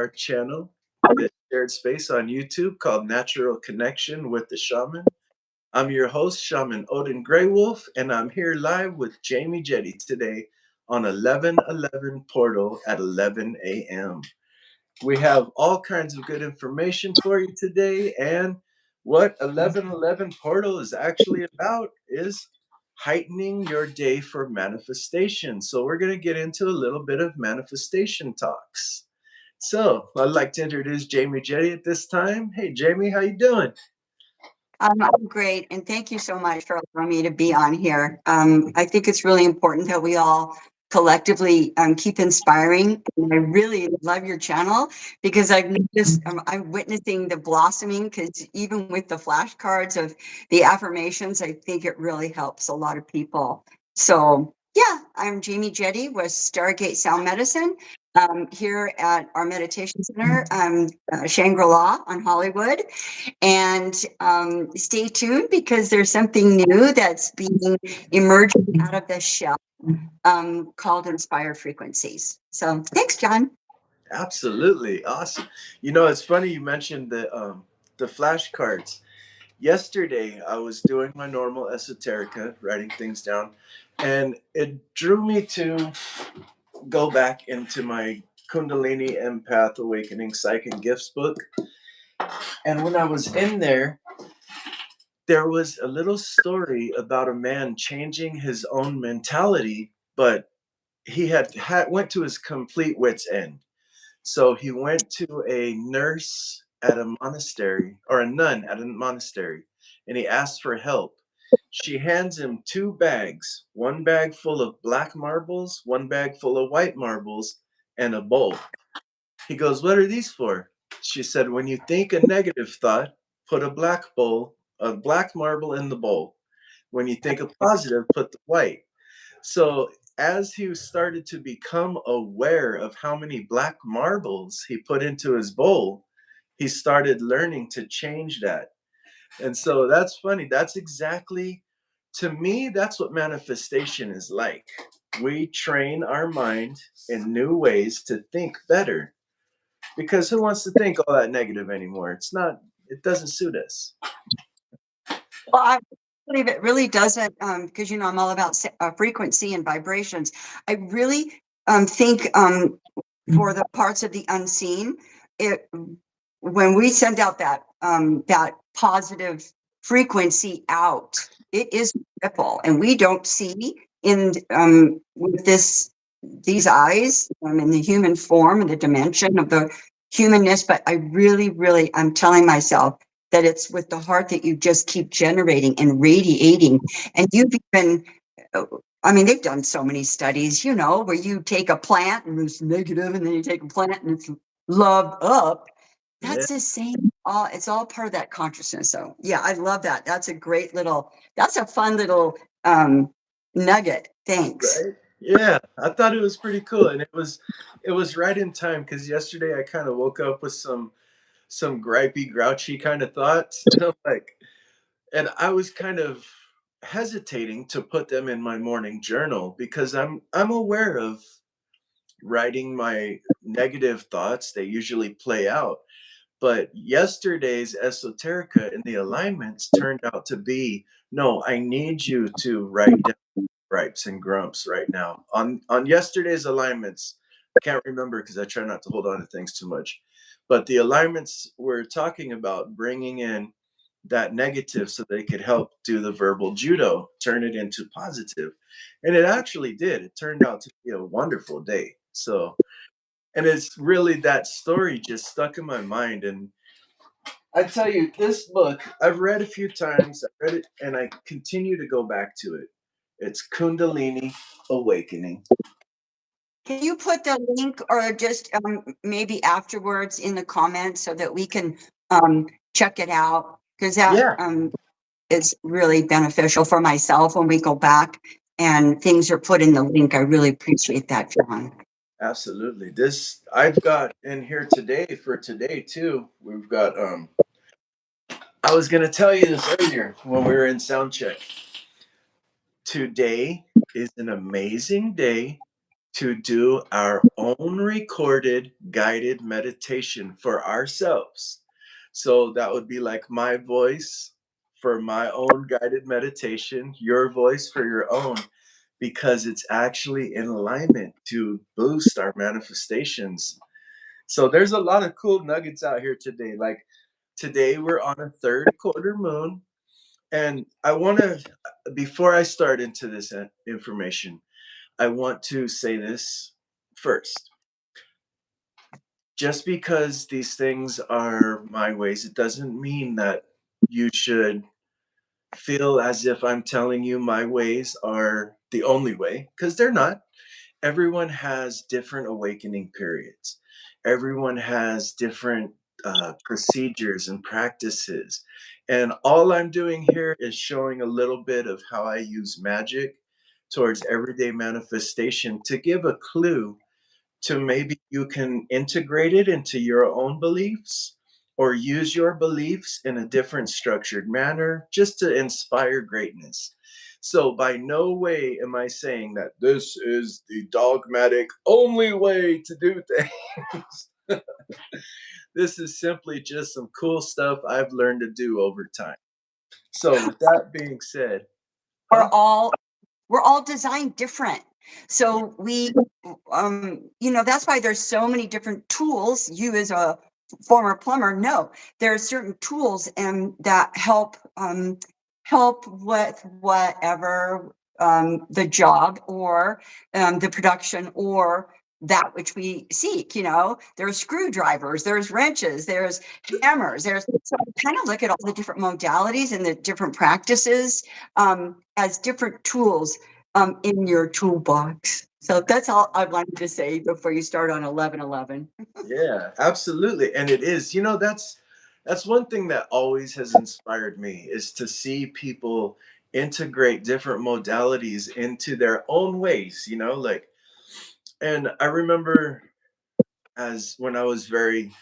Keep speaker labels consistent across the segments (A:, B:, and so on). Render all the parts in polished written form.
A: our channel, this shared space on YouTube called Natural Connection with the Shaman. I'm your host, Shaman Odin Greywolf, and I'm here live with Jamie Jette today on 1111 Portal at 11 a.m. We have all kinds of good information for you today, and what 1111 Portal is actually about is heightening your day for manifestation. So we're going to get into a little bit of manifestation talks. So I'd like to introduce Jamie Jette at this time. Hey, Jamie, how you doing?
B: I'm great, and thank you so much for allowing me to be on here. I think it's really important that we all collectively keep inspiring. And I really love your channel because I've noticed I'm witnessing the blossoming. Because even with the flashcards of the affirmations, I think it really helps a lot of people. So yeah, I'm Jamie Jette with Stargate Sound Medicine. Here at our meditation center, Shangri-La on Hollywood. And stay tuned because there's something new that's being emerging out of the shell called Inspired Frequencies. So thanks, John.
A: Absolutely awesome. You know, it's funny you mentioned the flashcards. Yesterday, I was doing my normal esoterica, writing things down, and it drew me to go back into my Kundalini Empath Awakening Psychic Gifts book. And when I was in there was a little story about a man changing his own mentality, but he had went to his complete wit's end. So he went to a nurse at a monastery, or a nun at a monastery, and he asked for help. She hands him two bags, one bag full of black marbles, one bag full of white marbles, and a bowl. He goes, "What are these for?" She said, "When you think a negative thought, put a black marble in the bowl. When you think a positive, put the white." So as he started to become aware of how many black marbles he put into his bowl, he started learning to change that. And so that's funny. That's exactly, to me, that's what manifestation is like. We train our mind in new ways to think better. Because who wants to think all that negative anymore? It doesn't suit us.
B: Well, I believe it really doesn't, because I'm all about frequency and vibrations. I really think for the parts of the unseen, it when we send out that positive frequency out, it is a ripple, and we don't see in with these eyes in the human form and the dimension of the humanness. But I really, really, I'm telling myself that it's with the heart that you just keep generating and radiating, and you've even they've done so many studies, where you take a plant and it's negative, and then you take a plant and it's loved up.
A: Yeah,
B: That's the same. It's all part of that consciousness. So yeah, I love that. That's a fun little nugget. Thanks.
A: right. Yeah, I thought it was pretty cool, and it was right in time because yesterday I kind of woke up with some gripey, grouchy kind of thoughts, and I was kind of hesitating to put them in my morning journal because I'm aware of writing my negative thoughts. They usually play out. But yesterday's esoterica in the alignments turned out to be, no, I need you to write down gripes and grumps right now. On yesterday's alignments, I can't remember because I try not to hold on to things too much. But the alignments were talking about bringing in that negative so they could help do the verbal judo, turn it into positive. And it actually did. It turned out to be a wonderful day. So, and it's really that story just stuck in my mind. And I tell you, this book I've read a few times. I read it and I continue to go back to it. It's Kundalini Awakening.
B: Can you put the link or just maybe afterwards in the comments so that we can check it out? Because that
A: Yeah,
B: is really beneficial for myself when we go back and things are put in the link. I really appreciate that, John.
A: absolutely. This I've got in here today for today too. We've got I was gonna tell you this earlier when we were in sound check. Today is an amazing day to do our own recorded guided meditation for ourselves. So that would be like my voice for my own guided meditation, your voice for your own, because it's actually in alignment to boost our manifestations. So there's a lot of cool nuggets out here today. Like today, we're on a third quarter moon. And I want to, before I start into this information, I want to say this first. Just because these things are my ways, it doesn't mean that you should feel as if I'm telling you my ways are the only way, because they're not. Everyone has different awakening periods. Everyone has different procedures and practices. And all I'm doing here is showing a little bit of how I use magic towards everyday manifestation to give a clue to maybe you can integrate it into your own beliefs or use your beliefs in a different structured manner just to inspire greatness. So, by no way am I saying that this is the dogmatic only way to do things. This is simply just some cool stuff I've learned to do over time. So, with that being said,
B: We're
A: huh?
B: all we're all designed different.
A: Yeah,
B: So that's why there's so many different tools. You as a former plumber know there are certain tools and that help with whatever the job or the production or that which we seek. There's screwdrivers, there's wrenches, there's hammers, there's so kind of look at all the different modalities and the different practices as different tools in your toolbox. So that's all I wanted to say before you start on 11:11.
A: yeah, absolutely. And it is, that's one thing that always has inspired me is to see people integrate different modalities into their own ways, like, and I remember as when I was very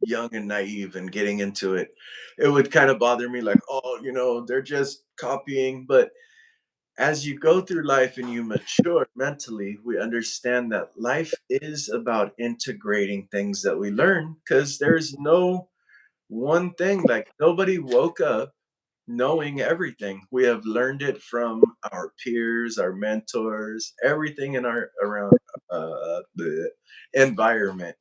A: young and naive and getting into it, it would kind of bother me like, oh, they're just copying. But as you go through life and you mature mentally, we understand that life is about integrating things that we learn because there's no one thing. Like nobody woke up knowing everything. We have learned it from our peers, our mentors, everything in our around the environment.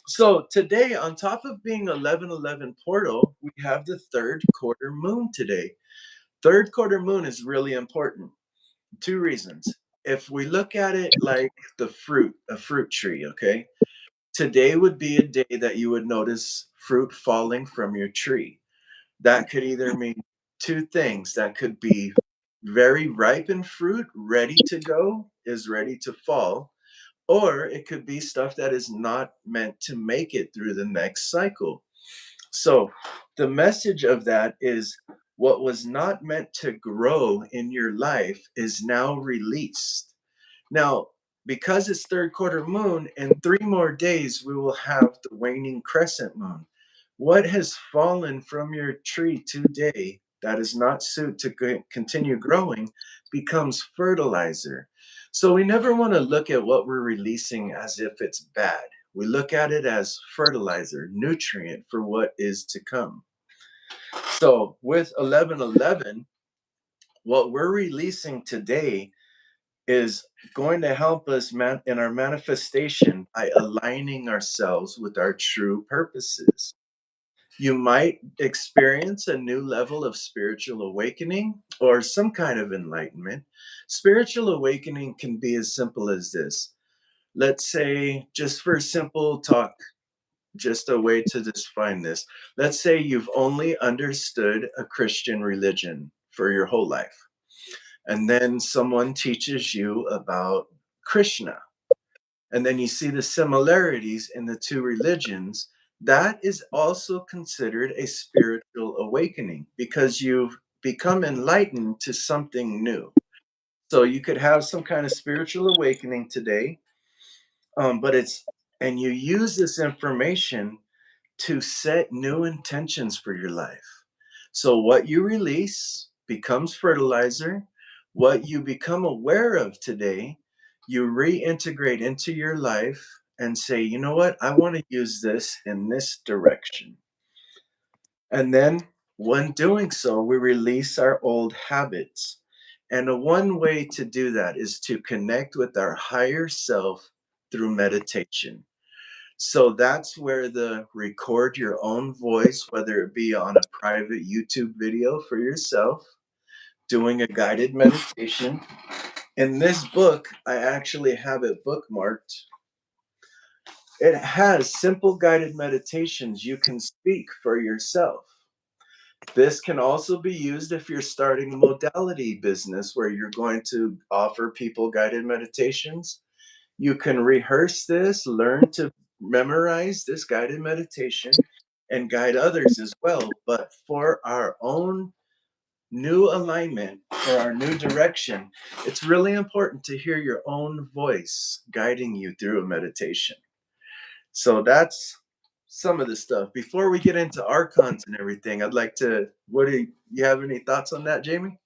A: So today, on top of being 1111 portal, we have the third quarter moon today. Third quarter moon is really important. Two reasons. If we look at it like a fruit tree, okay? Today would be a day that you would notice fruit falling from your tree. That could either mean two things. That could be very ripened fruit, ready to go, is ready to fall, or it could be stuff that is not meant to make it through the next cycle. So, the message of that is what was not meant to grow in your life is now released. Now, because it's third quarter moon, in 3 more days, we will have the waning crescent moon. What has fallen from your tree today that is not suited to continue growing becomes fertilizer. So we never want to look at what we're releasing as if it's bad. We look at it as fertilizer, nutrient for what is to come. So with 1111, what we're releasing today is going to help us in our manifestation by aligning ourselves with our true purposes. You might experience a new level of spiritual awakening or some kind of enlightenment. Spiritual awakening can be as simple as this. Let's say, just for simple talk, just a way to define this. Let's say you've only understood a Christian religion for your whole life, and then someone teaches you about Krishna, and then you see the similarities in the two religions. That is also considered a spiritual awakening because you've become enlightened to something new. So you could have some kind of spiritual awakening today, but and you use this information to set new intentions for your life. So what you release becomes fertilizer. What you become aware of today, you reintegrate into your life and say, you know what, I want to use this in this direction. And then, when doing so, we release our old habits. And a one way to do that is to connect with our higher self through meditation. So that's where the record your own voice, whether it be on a private YouTube video for yourself, doing a guided meditation. In this book, I actually have it bookmarked. It has simple guided meditations you can speak for yourself. This can also be used if you're starting a modality business where you're going to offer people guided meditations. You can rehearse this, learn to memorize this guided meditation, and guide others as well. But for our own new alignment, for our new direction, it's really important to hear your own voice guiding you through a meditation. So that's some of the stuff. Before we get into archons and everything, I'd like to, what do you have any thoughts on that, Jamie?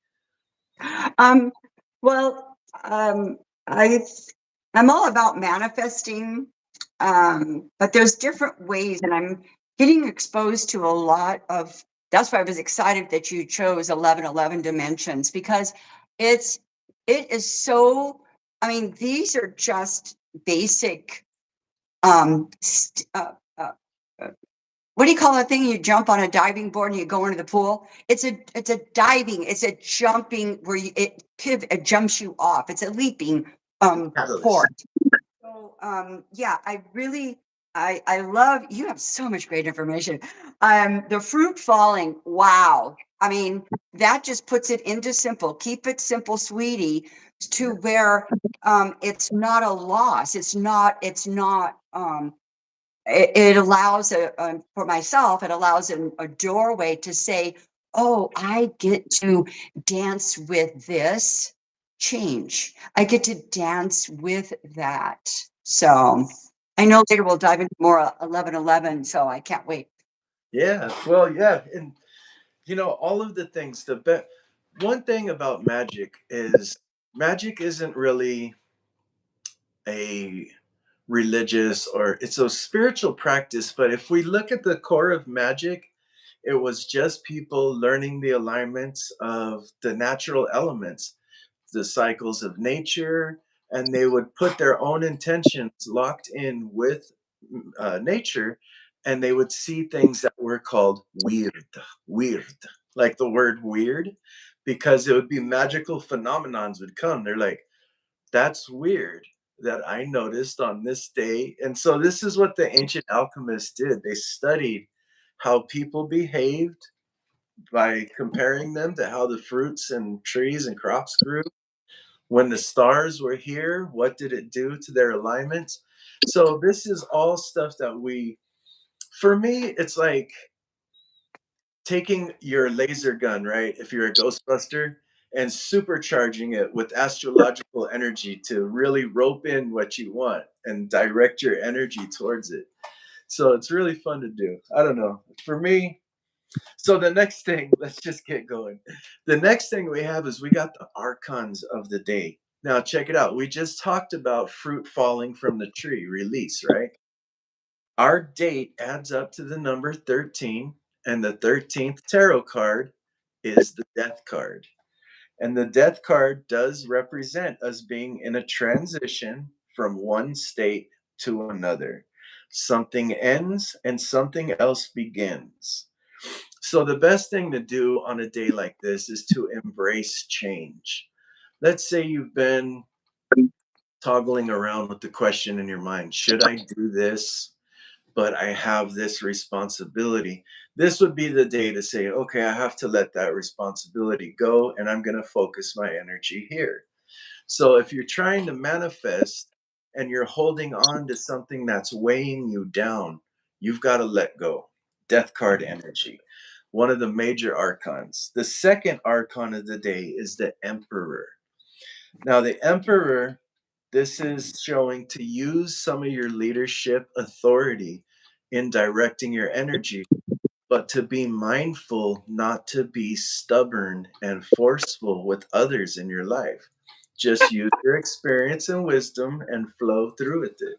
B: Um, well, I I'm all about manifesting, but there's different ways, and I'm getting exposed to a lot of. That's why I was excited that you chose 1111 dimensions, because it's it is so. I mean, these are just basic. St- what do you call that thing? You jump on a diving board and you go into the pool. It's a diving. It's a jumping where it jumps you off. It's a leaping
A: Catalyst.
B: board. So yeah, I love, you have so much great information. The fruit falling. Wow. I mean, that just puts it into simple. Keep it simple, sweetie, to where it's not a loss. It's not it allows for myself, it allows a doorway to say, oh, I get to dance with this change. I get to dance with that. So I know later we'll dive into more 1111. So I can't wait.
A: Yeah. Well, yeah. And, all of the things, one thing about magic isn't really a religious, or it's a spiritual practice. But if we look at the core of magic, it was just people learning the alignments of the natural elements, the cycles of nature, and they would put their own intentions locked in with nature, and they would see things that were called weird, like the word weird, because it would be magical phenomenons would come. They're like, that's weird that I noticed on this day. And so this is what the ancient alchemists did. They studied how people behaved by comparing them to how the fruits and trees and crops grew. When the stars were here, what did it do to their alignments? So this is all stuff that for me, it's like taking your laser gun, right? If you're a Ghostbuster, and supercharging it with astrological energy to really rope in what you want and direct your energy towards it. So it's really fun to do. I don't know. For me, so the next thing, let's just get going. The next thing we have is we got the archons of the day. Now, check it out. We just talked about fruit falling from the tree, release, right? Our date adds up to the number 13, and the 13th tarot card is the death card. And the death card does represent us being in a transition from one state to another. Something ends and something else begins. So, the best thing to do on a day like this is to embrace change. Let's say you've been toggling around with the question in your mind, should I do this? But I have this responsibility. This would be the day to say, okay, I have to let that responsibility go and I'm going to focus my energy here. So if you're trying to manifest and you're holding on to something that's weighing you down, you've got to let go. Death card energy, one of the major archons. The second archon of the day is the Emperor. Now, the Emperor, this is showing to use some of your leadership authority in directing your energy. but to be mindful not to be stubborn and forceful with others in your life. Just use your experience and wisdom and flow through with it.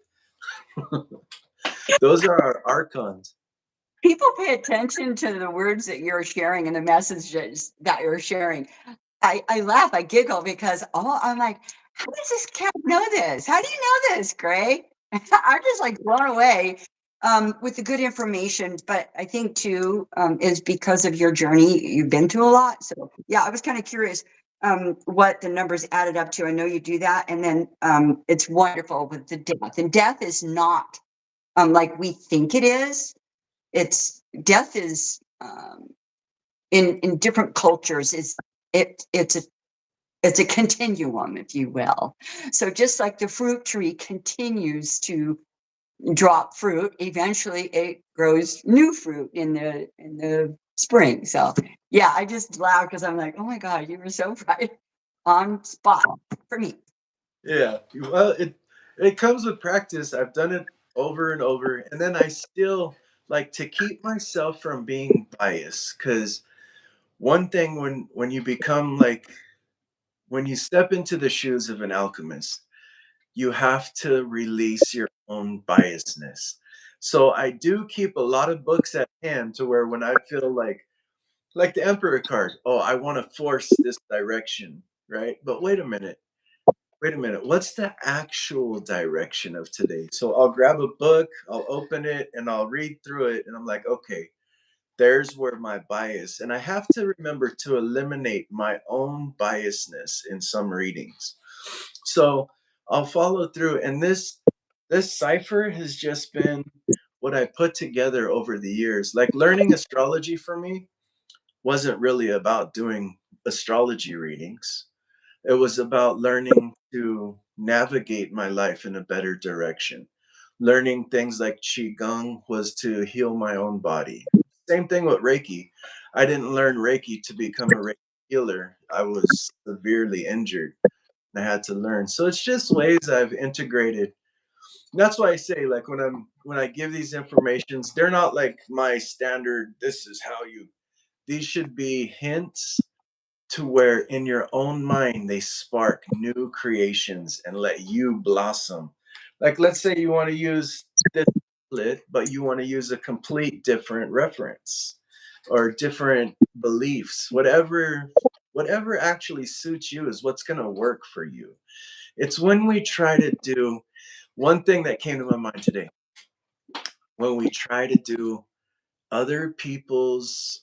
A: Those are our archons.
B: People pay attention to the words that you're sharing and the messages that you're sharing. I laugh, I giggle because I'm like, how does this cat know this? How do you know this, Gray? I'm just like blown away with the good information. But I think too is because of your journey, you've been through a lot. So yeah, I was kind of curious what the numbers added up to. I know you do that, and then it's wonderful with the death. And death is not like we think it is. It's death is in different cultures is it's a continuum, if you will. So just like the fruit tree continues to drop fruit, eventually it grows new fruit in the spring. So yeah, I just laugh because I'm like, oh my God, you were so right on spot for me.
A: Yeah. Well, it comes with practice. I've done it over and over, and then I still like to keep myself from being biased because one thing when you become like when you step into the shoes of an alchemist, you have to release your own biasness. So I do keep a lot of books at hand to where when I feel like the Emperor card, oh, I want to force this direction, right? But wait a minute, what's the actual direction of today? So I'll grab a book, I'll open it, and I'll read through it, and I'm like, okay, there's where my bias, and I have to remember to eliminate my own biasness in some readings. So I'll follow through, and this cipher has just been what I put together over the years. Like learning astrology for me wasn't really about doing astrology readings. It was about learning to navigate my life in a better direction. Learning things like Qigong was to heal my own body. Same thing with Reiki. I didn't learn Reiki to become a Reiki healer. I was severely injured and I had to learn. So it's just ways I've integrated. That's why I say like when I give these informations, they're not like my standard, this is how you, these should be hints to where in your own mind they spark new creations and let you blossom. Like let's say you want to use this template, but you want to use a complete different reference or different beliefs. Whatever actually suits you is what's going to work for you. It's when we try to do one thing that came to my mind today. When we try to do other people's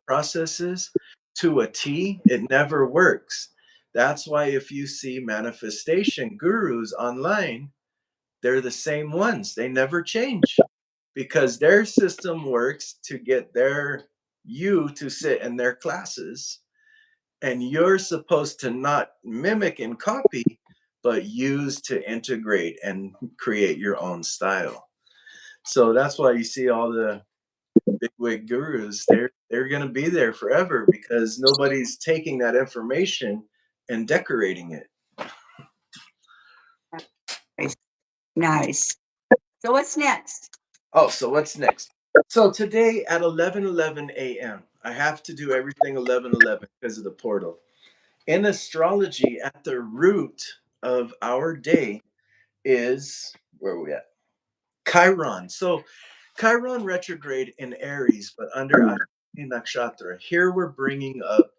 A: processes to a T, it never works. That's why if you see manifestation gurus online, they're the same ones. They never change because their system works to get their you to sit in their classes, and you're supposed to not mimic and copy, but use to integrate and create your own style. So that's why you see all the bigwig gurus, they're going to be there forever because nobody's taking that information and decorating it.
B: Nice. Nice. So what's next?
A: Oh, so what's next? So today at 11:11 a.m., I have to do everything 11:11 because of the portal. In astrology, at the root of our day is where are we at? Chiron. So Chiron retrograde in Aries, but under Ashwini Nakshatra. Here we're bringing up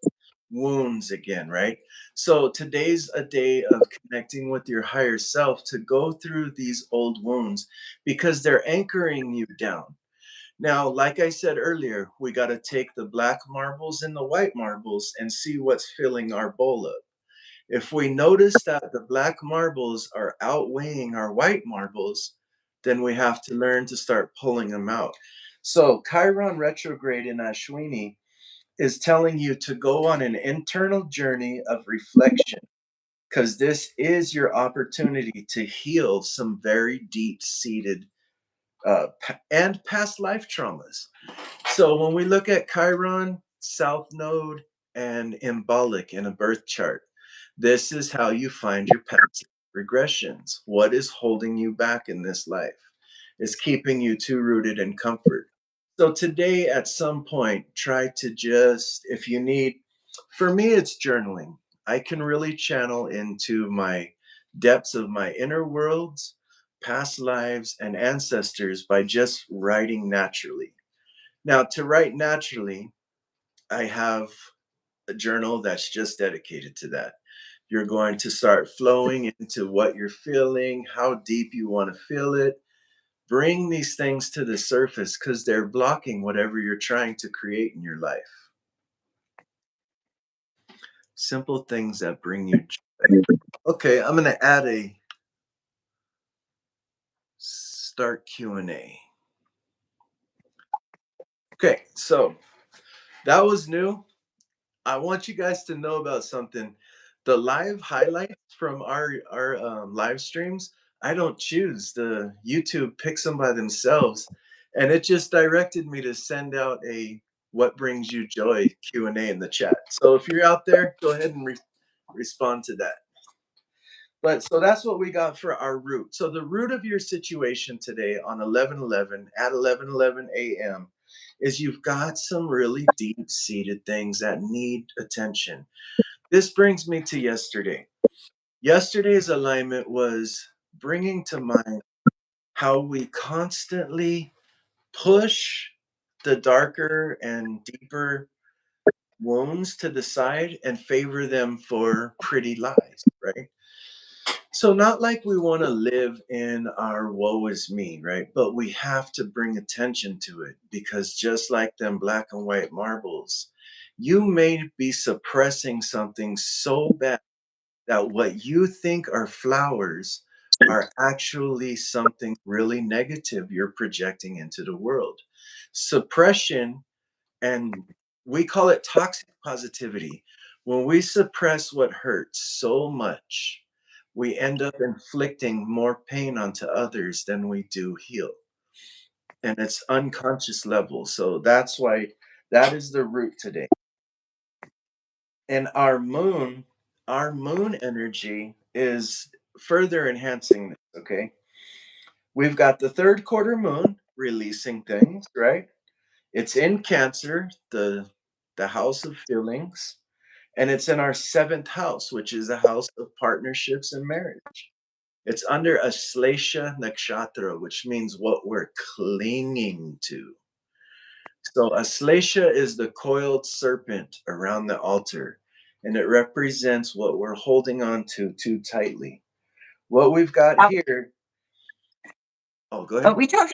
A: wounds again, right? So today's a day of connecting with your higher self to go through these old wounds because they're anchoring you down. Now, like I said earlier, we got to take the black marbles and the white marbles and see what's filling our bowl up. If we notice that the black marbles are outweighing our white marbles, then we have to learn to start pulling them out. So, Chiron retrograde in Ashwini is telling you to go on an internal journey of reflection because this is your opportunity to heal some very deep seated and past life traumas. So when we look at Chiron, South Node, and Embolic in a birth chart, this is how you find your past regressions. What is holding you back in this life? Is keeping you too rooted in comfort. So today, at some point, try to just, if you need, for me, it's journaling. I can really channel into my depths of my inner worlds, past lives, and ancestors by just writing naturally. Now, to write naturally, I have a journal that's just dedicated to that. You're going to start flowing into what you're feeling, how deep you want to feel it. Bring these things to the surface because they're blocking whatever you're trying to create in your life. Simple things that bring you joy. Okay, I'm going to add a start Q&A. Okay, so that was new. I want you guys to know about something. The live highlights from our live streams, I don't choose. The YouTube picks them by themselves, and it just directed me to send out a "What brings you joy" Q&A in the chat. So if you're out there, go ahead and respond to that. But so that's what we got for our root. So the root of your situation today on 11/11 at 11:11 a.m. is you've got some really deep-seated things that need attention. This brings me to yesterday. Yesterday's alignment was bringing to mind how we constantly push the darker and deeper wounds to the side and favor them for pretty lies, right? So, not like we want to live in our woe is me, right? But we have to bring attention to it because just like them black and white marbles, you may be suppressing something so bad that what you think are flowers are actually something really negative you're projecting into the world. Suppression, and we call it toxic positivity. When we suppress what hurts so much, we end up inflicting more pain onto others than we do heal. And it's unconscious level. So that's why that is the root today. And our moon energy is further enhancing this, okay? We've got the third quarter moon releasing things, right? It's in Cancer, the house of feelings, and it's in our seventh house, which is the house of partnerships and marriage. It's under Aslesha Nakshatra, which means what we're clinging to. So Aslesha is the coiled serpent around the altar, and it represents what we're holding on to too tightly. What we've got here. Oh, go ahead.
B: We talked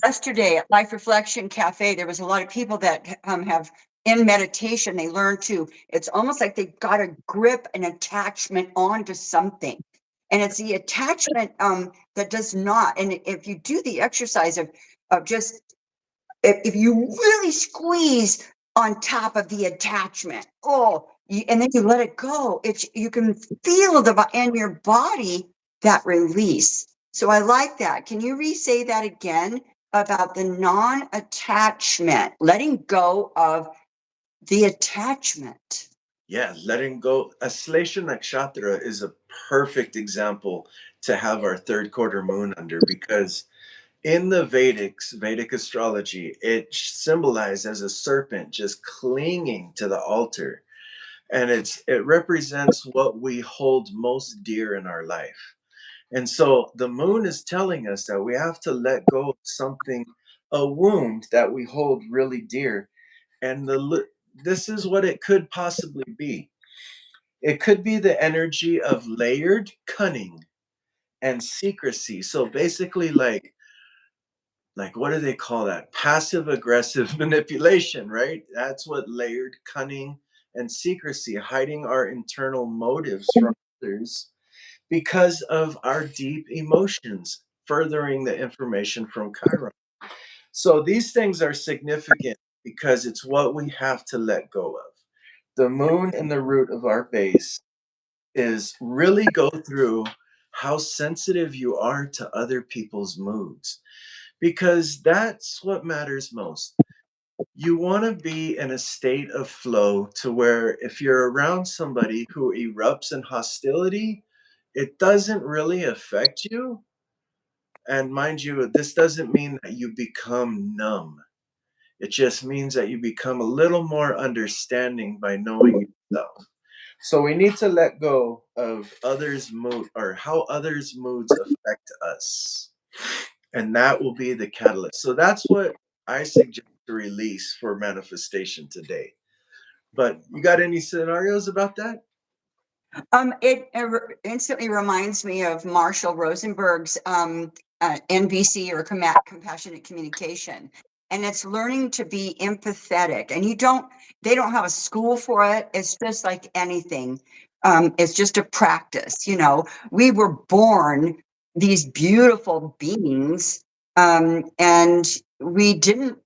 B: yesterday at Life Reflection Cafe. There was a lot of people that have in meditation, they learn to, it's almost like they've got a grip and attachment onto something. And it's the attachment that does not. And if you do the exercise of just, if you really squeeze on top of the attachment, and then you let it go, you can feel in your body that release. So I like that. Can you re-say that again about the non-attachment, letting go of the attachment?
A: Yeah, letting go. Aslesha Nakshatra is a perfect example to have our third quarter moon under because in the Vedic astrology, it symbolized as a serpent just clinging to the altar. And it represents what we hold most dear in our life. And so the moon is telling us that we have to let go of something, a wound that we hold really dear. And this is what it could possibly be. It could be the energy of layered cunning and secrecy. So basically, like what do they call that? Passive aggressive manipulation, right? That's what layered cunning and secrecy, hiding our internal motives from others because of our deep emotions, furthering the information from Chiron. So these things are significant because it's what we have to let go of. The moon in the root of our base is really go through how sensitive you are to other people's moods because that's what matters most. You want to be in a state of flow to where if you're around somebody who erupts in hostility, it doesn't really affect you. And mind you, this doesn't mean that you become numb. It just means that you become a little more understanding by knowing yourself. So we need to let go of others' mood or how others' moods affect us. And that will be the catalyst. So that's what I suggest to release for manifestation today. But you got any scenarios about that?
B: It instantly reminds me of Marshall Rosenberg's NVC, or compassionate communication. And it's learning to be empathetic. And they don't have a school for it. It's just like anything. It's just a practice. We were born these beautiful beings, and we didn't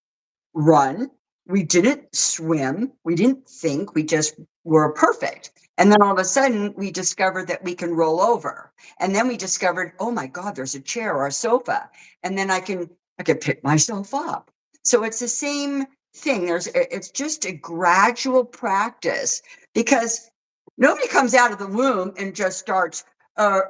B: run. We didn't swim. We didn't think. We just were perfect. And then all of a sudden, we discovered that we can roll over. And then we discovered, oh my God, there's a chair or a sofa. And then I can pick myself up. So it's the same thing. It's just a gradual practice, because nobody comes out of the womb and just starts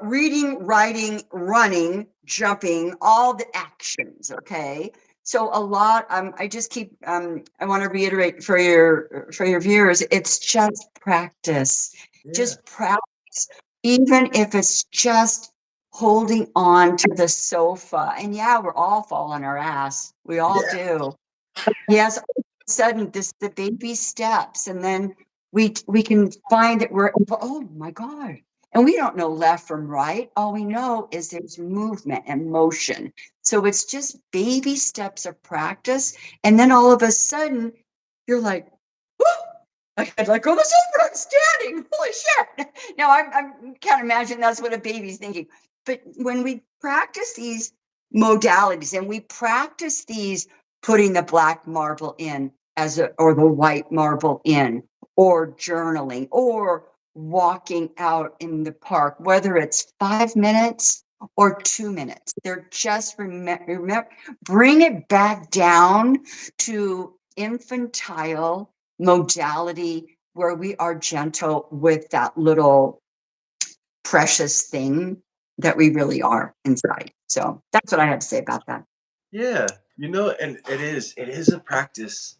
B: reading, writing, running, jumping, all the actions. Okay. So a lot, I just keep, I want to reiterate for your viewers, it's just practice.
A: Yeah.
B: Just practice, even if it's just holding on to the sofa. And yeah, we're all falling our ass. We all
A: Yeah.
B: do. Yes, all of a sudden the baby steps, and then we can find that oh my God. And we don't know left from right. All we know is there's movement and motion. So it's just baby steps of practice. And then all of a sudden you're like, whoo, I had let go of the sofa, I'm standing. Holy shit. Now I can't imagine that's what a baby's thinking. But when we practice these modalities, and we practice these, putting the black marble in or the white marble in, or journaling, or walking out in the park, whether it's 5 minutes or 2 minutes. They're just remember, bring it back down to infantile modality, where we are gentle with that little precious thing that we really are inside. So that's what I have to say about that.
A: Yeah. And it is a practice.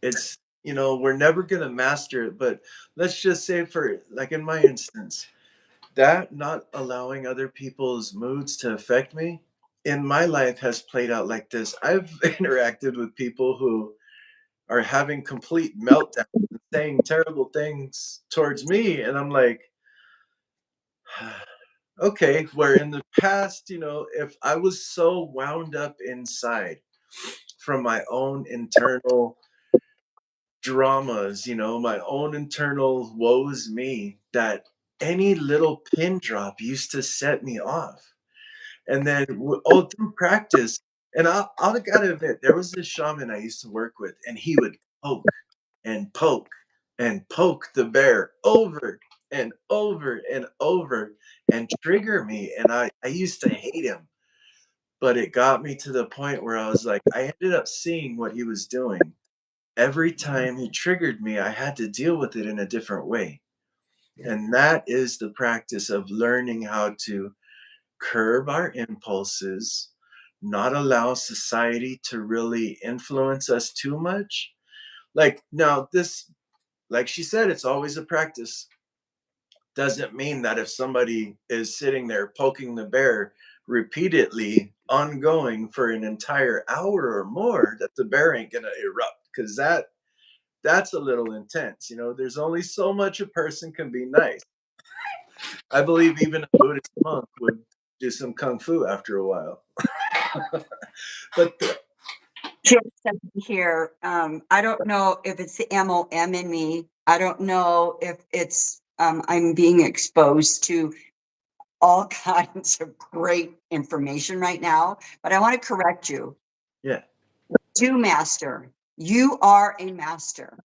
A: It's, we're never going to master it, but let's just say, for like in my instance, that not allowing other people's moods to affect me in my life has played out like this. I've interacted with people who are having complete meltdowns and saying terrible things towards me, and I'm like, okay, where in the past, if I was so wound up inside from my own internal dramas, my own internal woes me, that any little pin drop used to set me off. And then, through practice, and I'll gotta admit, there was this shaman I used to work with, and he would poke and poke and poke the bear over and over and over and trigger me. And I used to hate him, but it got me to the point where I was like, I ended up seeing what he was doing. Every time he triggered me, I had to deal with it in a different way. And that is the practice of learning how to curb our impulses, not allow society to really influence us too much. Like, now, this, like she said, it's always a practice. Doesn't mean that if somebody is sitting there poking the bear repeatedly, ongoing for an entire hour or more, that the bear ain't gonna erupt, because that's a little intense. There's only so much a person can be nice. I believe even a Buddhist monk would do some kung fu after a while. But
B: Just here, I don't know if it's the MOM in me. I don't know if it's I'm being exposed to all kinds of great information right now, but I want to correct you.
A: yeah,
B: Do master. You are a master.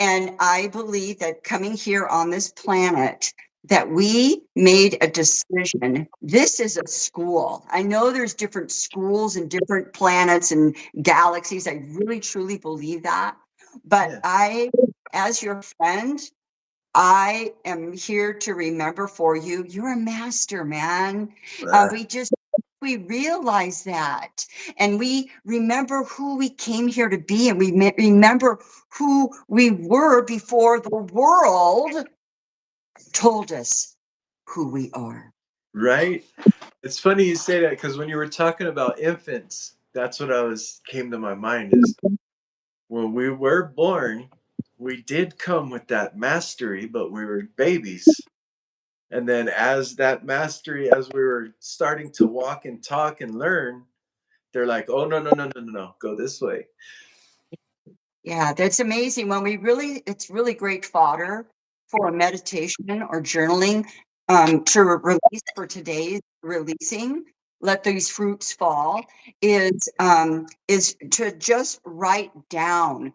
B: And I believe that coming here on this planet, that we made a decision. This is a school. I know there's different schools and different planets and galaxies. I really truly believe that. But
A: yeah.
B: as your friend, I am here to remember for you. You're a master, man.
A: Uh,
B: We just we realize that, and we remember who we came here to be, and we remember who we were before the world told us who we are.
A: Right? It's funny you say that because when you were talking about infants, that's what came to my mind is when we were born, we did come with that mastery, but we were babies. And then as that mastery, as we were starting to walk and talk and learn, they're like, oh, no, no, no, no, no, no, go this way.
B: Yeah, that's amazing. When we really, it's really great fodder for a meditation or journaling, to release for today's releasing, let these fruits fall, is to just write down,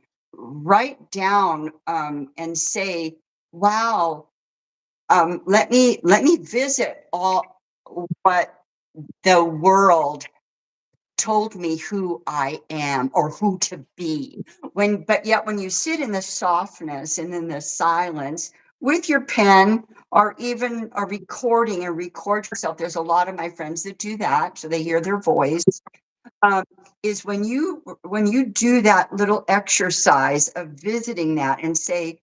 B: and say, wow, let me visit all what the world told me who I am or who to be. But yet when you sit in the softness and in the silence with your pen or even a recording and record yourself, there's a lot of my friends that do that, so they hear their voice. Um, is when you do that little exercise of visiting that and say,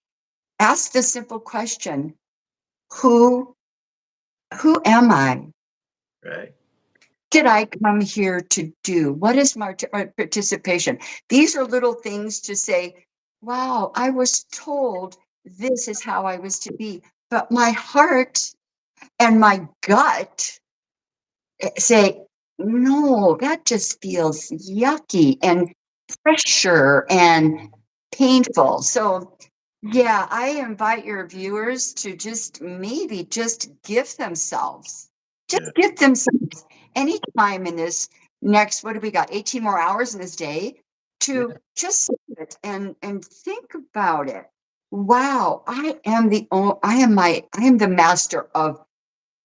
B: ask the simple question, who who am I?
A: Right.
B: Did I come here to do? What is my participation? These are little things to say, wow, I was told this is how I was to be. But my heart and my gut say, no, that just feels yucky and pressure and painful. So, yeah, I invite your viewers to just gift themselves.
A: Yeah.
B: Just gift themselves any time in this next, what do we got? 18 more hours in this day to
A: Yeah.
B: just sit and think about it. Wow, I am the master of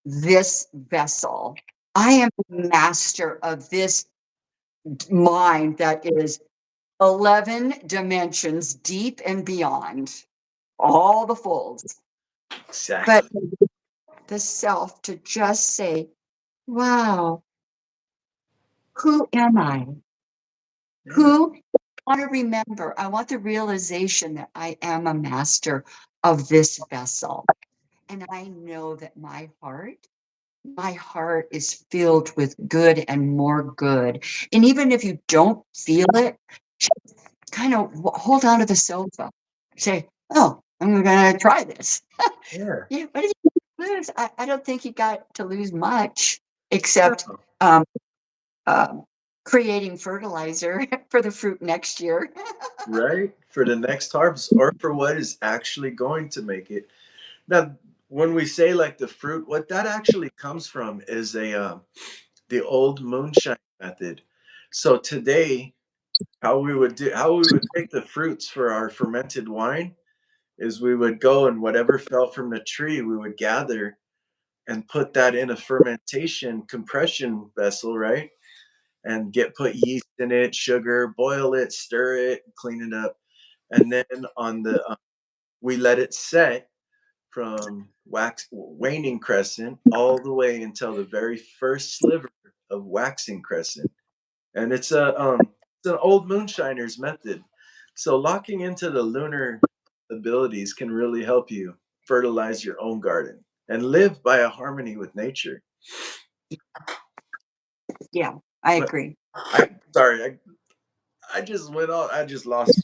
B: this vessel. I am the master of this mind that is 11 dimensions deep and beyond all the folds. But
A: Exactly.
B: the self to just say, wow, who am I?
A: Yeah.
B: Who I want to remember? I want the realization that I am a master of this vessel. And I know that my heart is filled with good and more good. And even if you don't feel it, kind of hold on to the sofa. Say, oh, I'm going to try this.
A: Yeah.
B: Yeah, what did you lose? I don't think you got to lose much except
A: No.
B: um, um, creating fertilizer for the fruit next year.
A: Right? For the next harvest or for what is actually going to make it. Now, when we say like the fruit, what that actually comes from is the old moonshine method. So today, how we would take the fruits for our fermented wine is we would go and whatever fell from the tree, we would gather and put that in a fermentation compression vessel, right? And put yeast in it, sugar, boil it, stir it, clean it up, and then on the we let it set from wax waning crescent all the way until the very first sliver of waxing crescent. And it's an old moonshiner's method. So locking into the lunar abilities can really help you fertilize your own garden and live by a harmony with nature.
B: Yeah, I
A: But
B: agree.
A: I just went on. I just lost.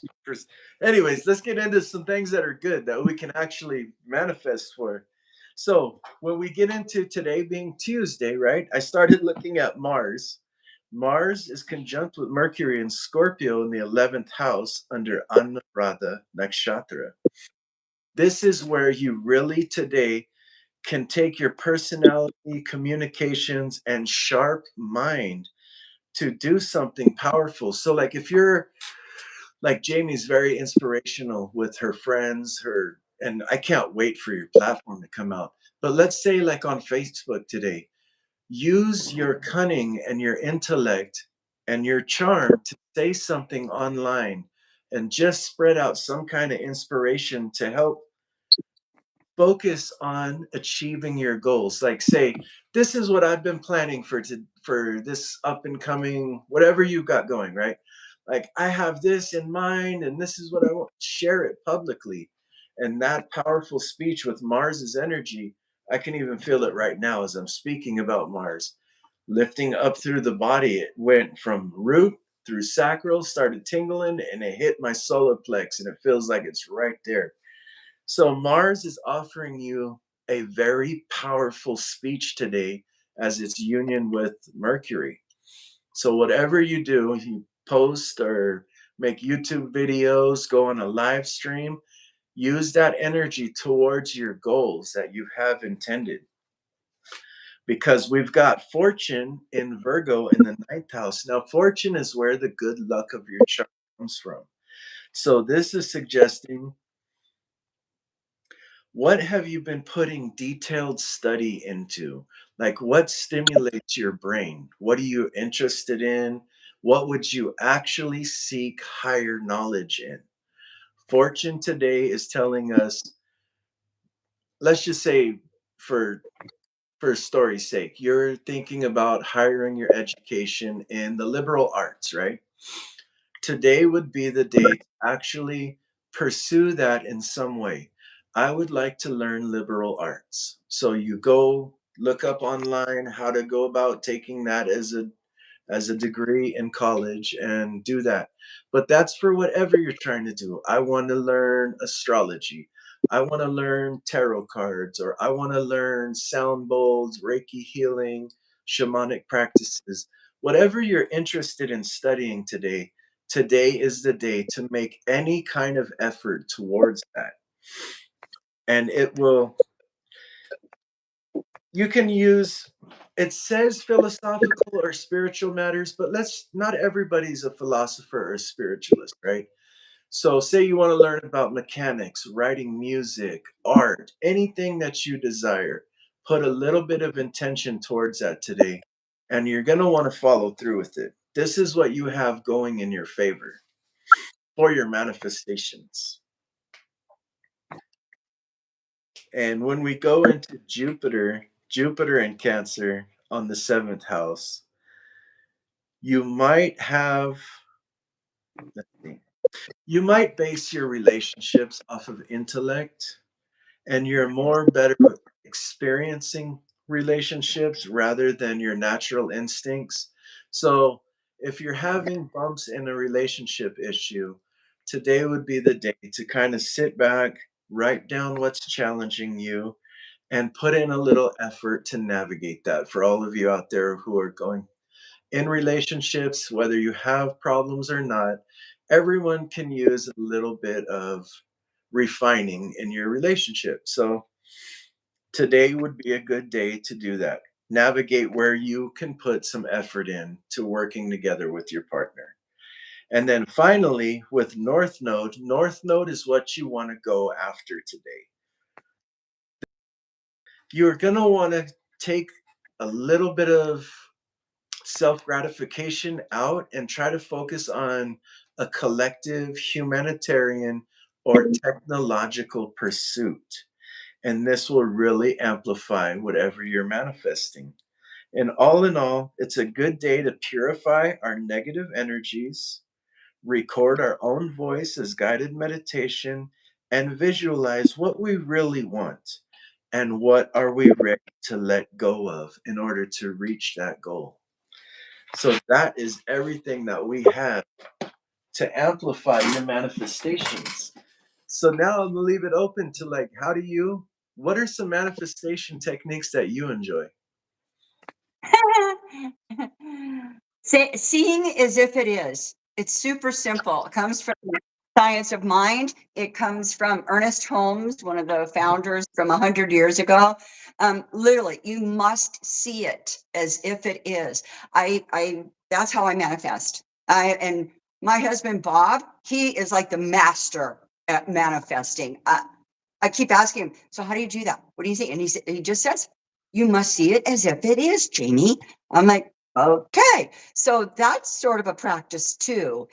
A: Anyways, let's get into some things that are good that we can actually manifest for. So when we get into today being Tuesday, right? I started looking at Mars. Mars is conjunct with Mercury in Scorpio in the 11th house under Anuradha Nakshatra. This is where you really today can take your personality, communications, and sharp mind to do something powerful. So, like, if you're like Jamie's very inspirational with her friends, and I can't wait for your platform to come out. But let's say, like on Facebook today, use your cunning and your intellect and your charm to say something online and just spread out some kind of inspiration to help focus on achieving your goals. Like, say, this is what I've been planning for this up and coming, whatever you got going, right? Like, I have this in mind and this is what I want. Share it publicly. And that powerful speech with Mars's energy, I can even feel it right now as I'm speaking about Mars. Lifting up through the body, it went from root through sacral, started tingling, and it hit my solar plex, and it feels like it's right there. So Mars is offering you a very powerful speech today as its union with Mercury. So whatever you do, if you post or make YouTube videos, go on a live stream, use that energy towards your goals that you have intended. Because we've got Fortune in Virgo in the ninth house. Now, Fortune is where the good luck of your chart comes from. So this is suggesting, what have you been putting detailed study into? Like, what stimulates your brain? What are you interested in? What would you actually seek higher knowledge in? Fortune today is telling us, let's just say, for story's sake, you're thinking about hiring your education in the liberal arts, right? Today would be the day to actually pursue that in some way. I would like to learn liberal arts. So you go look up online how to go about taking that as a degree in college and do that. But that's for whatever you're trying to do. I want to learn astrology. I want to learn tarot cards, or I want to learn sound bowls, Reiki healing, shamanic practices. Whatever you're interested in studying today, today is the day to make any kind of effort towards that. And it will, you can use, it says philosophical or spiritual matters, but let's, not everybody's a philosopher or a spiritualist, right? So say you want to learn about mechanics, writing music, art, anything that you desire, put a little bit of intention towards that today, and you're going to want to follow through with it. This is what you have going in your favor for your manifestations. And when we go into Jupiter in Cancer on the seventh house, you might have, let's see, you might base your relationships off of intellect, and you're more better with experiencing relationships rather than your natural instincts. So if you're having bumps in a relationship issue, today would be the day to kind of sit back, write down what's challenging you, and put in a little effort to navigate that. For all of you out there who are going in relationships, whether you have problems or not, everyone can use a little bit of refining in your relationship. So today would be a good day to do that. Navigate where you can put some effort in to working together with your partner. And then finally, with North Node is what you want to go after today. You're going to want to take a little bit of self gratification out and try to focus on a collective humanitarian or technological pursuit. And this will really amplify whatever you're manifesting. And all in all, it's a good day to purify our negative energies, record our own voice as guided meditation, and visualize what we really want and what are we ready to let go of in order to reach that goal. So that is everything that we have to amplify your manifestations. So now I'm gonna leave it open to, like, what are some manifestation techniques that you enjoy?
B: Seeing as if it is. It's super simple. It comes from science of mind. It comes from Ernest Holmes, one of the founders from 100 years ago. Literally, you must see it as if it is. That's how I manifest. And my husband Bob, he is like the master at manifesting. I keep asking him, so how do you do that? What do you think? And he just says, you must see it as if it is, Jamie. I'm like, okay. So that's sort of a practice too.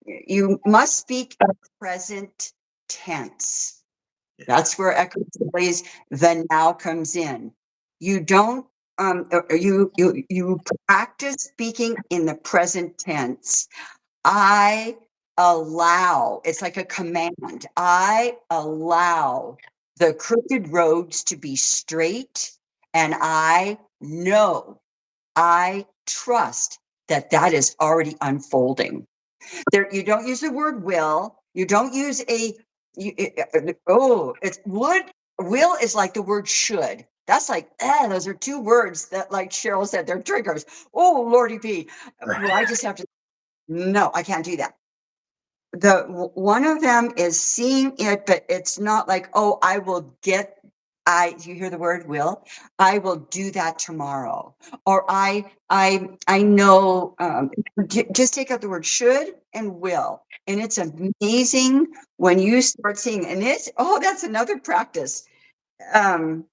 B: You must speak in present tense.
A: Yeah.
B: That's where echoes the now comes in. You don't you practice speaking in the present tense. I allow, it's like a command. I allow the crooked roads to be straight, and I know, I trust that that is already unfolding. There, you don't use the word will. You don't use it's would. Will is like the word should. That's like, those are two words that, like Cheryl said, they're triggers. Oh, Lordy B. Well, I just have to, no, I can't do that. One of them is seeing it, but it's not like, oh, I will get, you hear the word will, I will do that tomorrow. Or I know, just take out the word should and will. And it's amazing when you start seeing, and it's, oh, that's another practice. Um,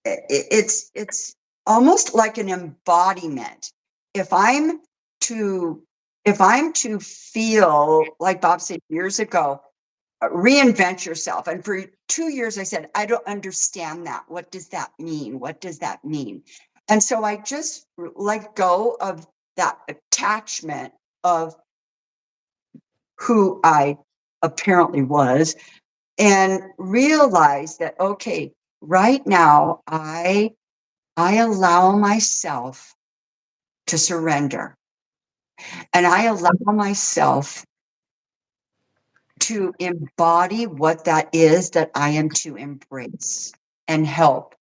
B: it's almost like an embodiment. If I'm to if I'm to feel like Bob said years ago, reinvent yourself. And for 2 years, I said, I don't understand that. What does that mean? What does that mean? And so I just let go of that attachment of who I apparently was and realized that, okay, right now I allow myself to surrender, and I allow myself to embody what that is that I am to embrace and help.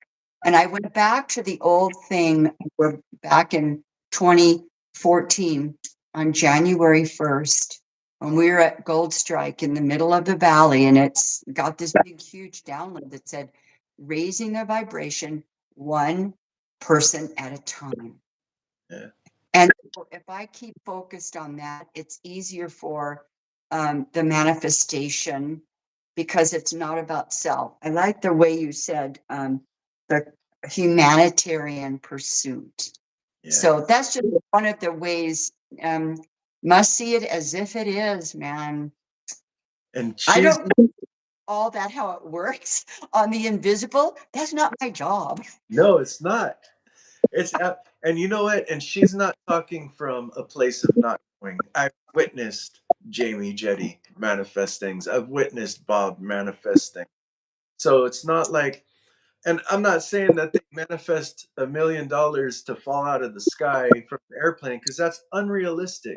B: And I went back to the old thing. We're back in 2014 on January 1st when we were at Gold Strike in the middle of the valley, and it's got this big, huge download that said, raising the vibration one person at a time.
A: Yeah.
B: And if I keep focused on that, it's easier for the manifestation because it's not about self. I like the way you said the humanitarian pursuit.
A: Yeah.
B: So that's just one of the ways. Um, must see it as if it is, man.
A: And
B: I
A: she's
B: don't know all that how it works on the invisible. That's not my job.
A: no, it's not. And you know what? And she's not talking from a place of not knowing. I've witnessed Jamie Jette manifest things. I've witnessed Bob manifest things. So it's not like, and I'm not saying that they manifest $1 million to fall out of the sky from an airplane because that's unrealistic.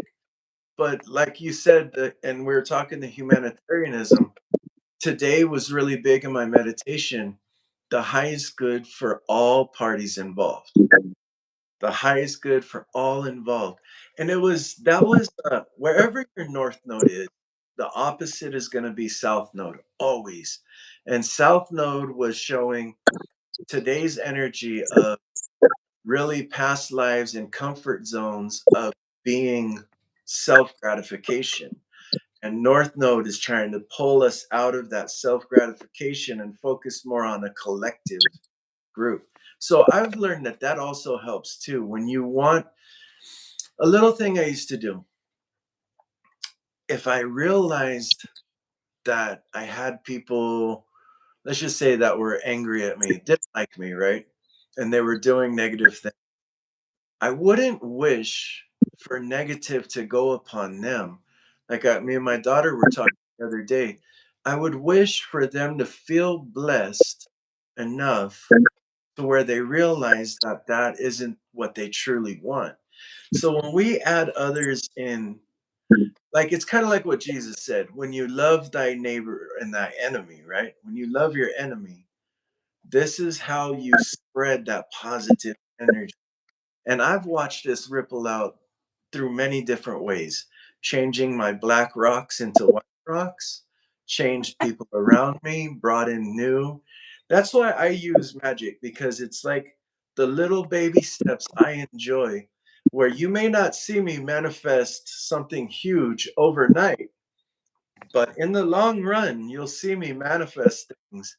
A: But like you said, and we were talking the humanitarianism, today was really big in my meditation. The highest good for all parties involved, the highest good for all involved. And that was wherever your north node is, the opposite is going to be south node always. And south node was showing today's energy of really past lives and comfort zones of being self gratification. And north node is trying to pull us out of that self gratification and focus more on a collective group. So I've learned that that also helps too. When you want a little thing I used to do, if I realized that I had people, let's just say that were angry at me, didn't like me, right? And they were doing negative things, I wouldn't wish for negative to go upon them. Like me and my daughter were talking the other day. I would wish for them to feel blessed enough to where they realize that that isn't what they truly want. So when we add others in, like it's kind of like what Jesus said, when you love thy neighbor and thy enemy, right? When you love your enemy, this is how you spread that positive energy. And I've watched this ripple out through many different ways, changing my black rocks into white rocks, changed people around me, brought in new. That's why I use magic, because it's like the little baby steps I enjoy, where you may not see me manifest something huge overnight, but in the long run, you'll see me manifest things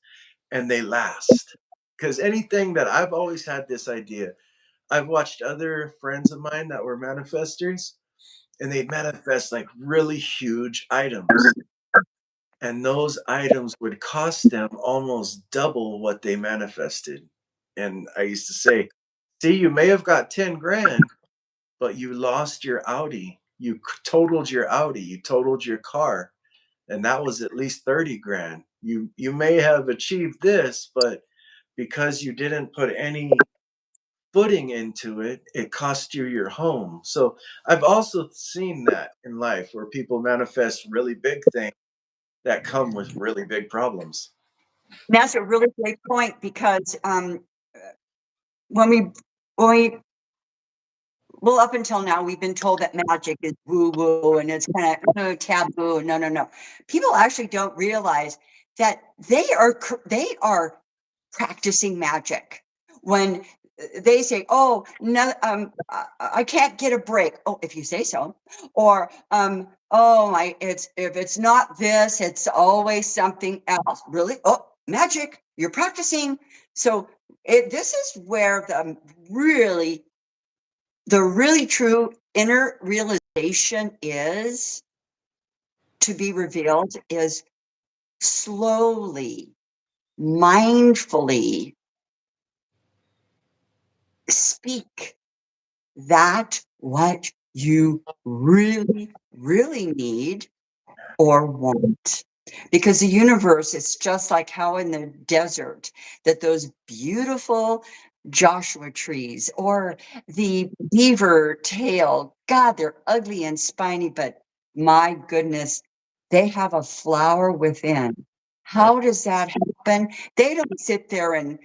A: and they last. Because anything that I've always had this idea, I've watched other friends of mine that were manifestors, and they manifest like really huge items. And those items would cost them almost double what they manifested. And I used to say, See, you may have got 10 grand, but you lost your Audi. You totaled your Audi. You totaled your car. And that was at least 30 grand. You may have achieved this, but because you didn't put any footing into it, it cost you your home. So I've also seen that in life where people manifest really big things that come with really big problems.
B: That's a really great point because when we when we well, up until now, we've been told that magic is woo woo and it's kind of taboo. No, no, no. People actually don't realize that they are practicing magic when they say, "Oh, no, I can't get a break." Oh, if you say so, or "Oh my, it's if it's not this, it's always something else." Really? Oh, magic! You're practicing. So this is where the really true inner realization is to be revealed is slowly, mindfully speak that what you really, really need or want. Because the universe is just like how in the desert that those beautiful Joshua trees or the beaver tail, God, they're ugly and spiny, but my goodness, they have a flower within.
A: Yeah.
B: How does that happen? They don't sit there and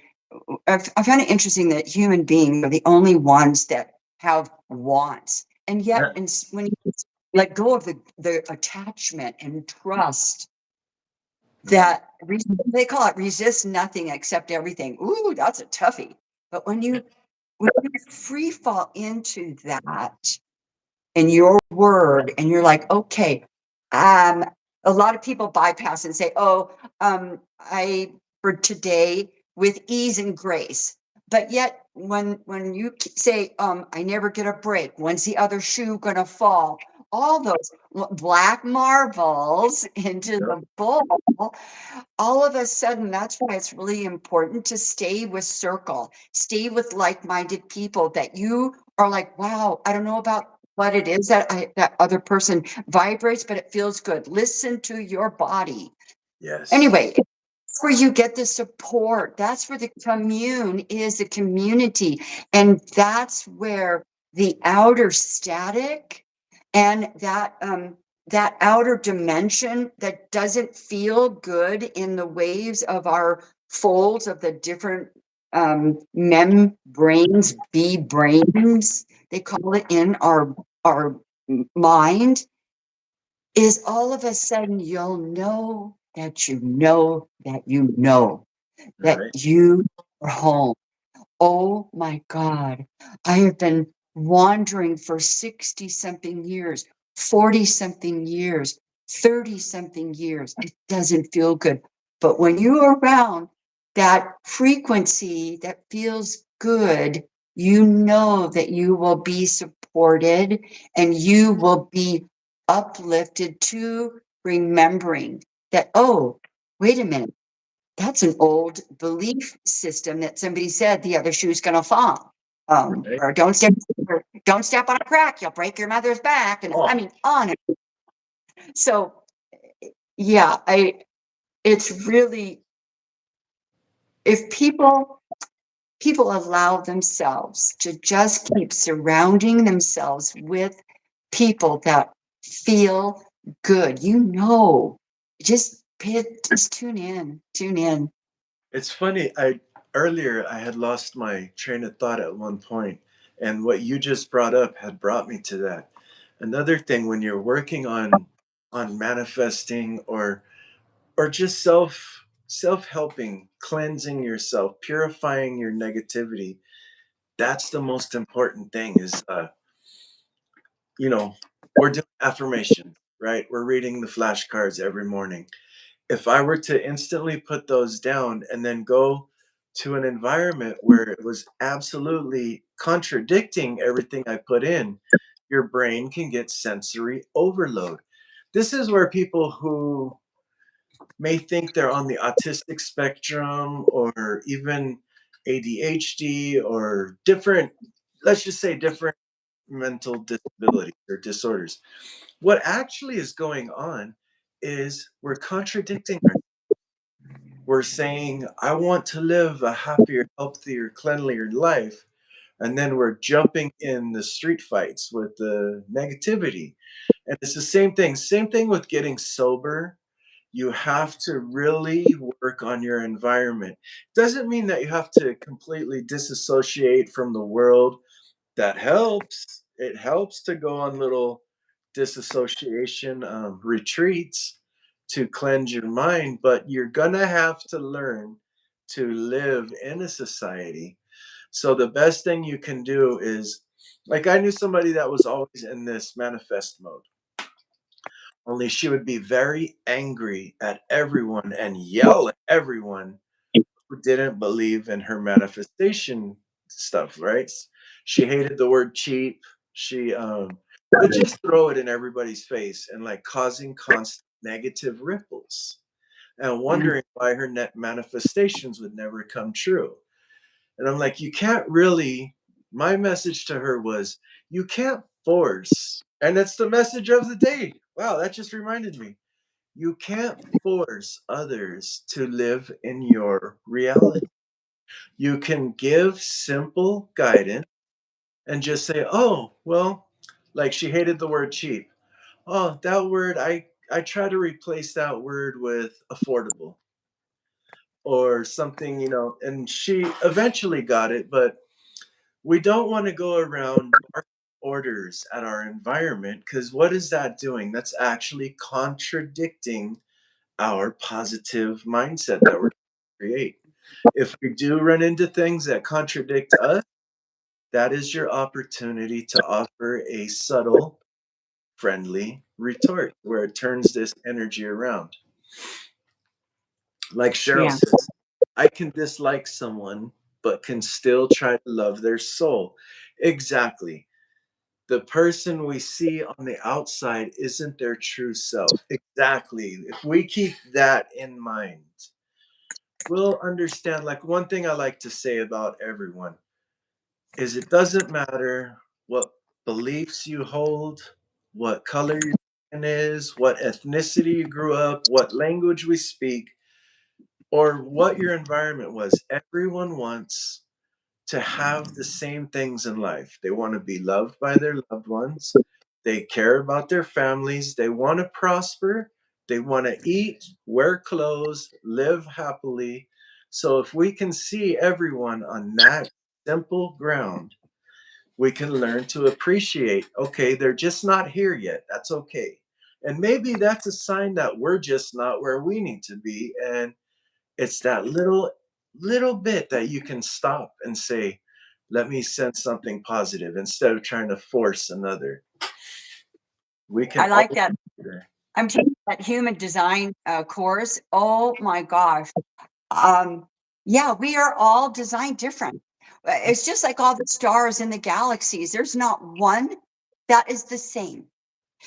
B: I find it interesting that human beings are the only ones that have wants. And yet, when you let go of the attachment and trust
A: Mhm.
B: that they call it resist nothing accept everything. Ooh, that's a toughie. But when you free fall into that in your word and you're like, okay, um, a lot of people bypass and say, oh, I for today with ease and grace. But yet when you say, I never get a break, when's the other shoe gonna fall? All those black marbles into
A: Yep.
B: the bowl, all of a sudden, that's why it's really important to stay with circle, stay with like-minded people that you are like, wow, I don't know about what it is that that other person vibrates, but it feels good. Listen to your body.
A: Yes.
B: Anyway, that's where you get the support. That's where the commune is, the community. And that's where the outer static and that outer dimension that doesn't feel good in the waves of our folds of the different membranes, B brains, they call it in our mind, is all of a sudden you'll know that you know that you know that
A: Right.
B: you are home. Oh my God. I have been wandering for 60 something years, 40 something years, 30 something years. It doesn't feel good. But when you're around that frequency that feels good, you know that you will be supported and you will be uplifted to remembering that, oh, wait a minute, that's an old belief system that somebody said the other shoe's gonna fall.
A: Right.
B: Or don't step on a crack, you'll break your mother's back. And I
A: Oh,
B: mean, on it. So yeah, it's really if people allow themselves to just keep surrounding themselves with people that feel good, just tune in.
A: it's funny. I earlier I had lost my train of thought at one point, and what you just brought up had brought me to that. Another thing when you're working on manifesting or just self-helping, cleansing yourself, purifying your negativity, that's the most important thing is you know, we're doing affirmations, right? We're reading the flashcards every morning. If I were to instantly put those down and then go to an environment where it was absolutely contradicting everything I put in, your brain can get sensory overload. This is where people who may think they're on the autistic spectrum or even ADHD or different, let's just say different mental disabilities or disorders. What actually is going on is we're contradicting ourselves. We're saying, I want to live a happier, healthier, cleanlier life. And then we're jumping in the street fights with the negativity. And it's the same thing with getting sober. You have to really work on your environment. Doesn't mean that you have to completely disassociate from the world. That helps. It helps to go on little disassociation retreats to cleanse your mind, but you're gonna have to learn to live in a society. So the best thing you can do is, like, I knew somebody that was always in this manifest mode, only she would be very angry at everyone and yell at everyone who didn't believe in her manifestation stuff, right? She hated the word cheap. She would just throw it in everybody's face and like causing constant negative ripples and wondering why her net manifestations would never come true. And I'm like, you can't really, my message to her was, you can't force, and it's the message of the day. Wow, that just reminded me. You can't force others to live in your reality. You can give simple guidance and just say, oh, well, like she hated the word cheap. Oh, that word, I try to replace that word with affordable or something, and she eventually got it, but we don't want to go around barking orders at our environment because what is that doing? That's actually contradicting our positive mindset that we're trying to create. If we do run into things that contradict us, that is your opportunity to offer a subtle, friendly retort where it turns this energy around. Like Cheryl
B: Yeah.
A: says, I can dislike someone, but can still try to love their soul. Exactly. The person we see on the outside isn't their true self. Exactly. If we keep that in mind, we'll understand. Like, one thing I like to say about everyone is it doesn't matter what beliefs you hold, what color your skin is, what ethnicity you grew up, what language we speak, or what your environment was. Everyone wants to have the same things in life. They want to be loved by their loved ones. They care about their families. They want to prosper. They want to eat, wear clothes, live happily. So if we can see everyone on that simple ground, we can learn to appreciate, okay, they're just not here yet. That's okay. And maybe that's a sign that we're just not where we need to be. And it's that little bit that you can stop and say, let me send something positive instead of trying to force another. We can
B: I
A: all
B: like that.
A: do that.
B: I'm taking that human design course. Oh my gosh. Um, yeah, we are all designed different. It's just like all the stars in the galaxies. There's not one that is the same.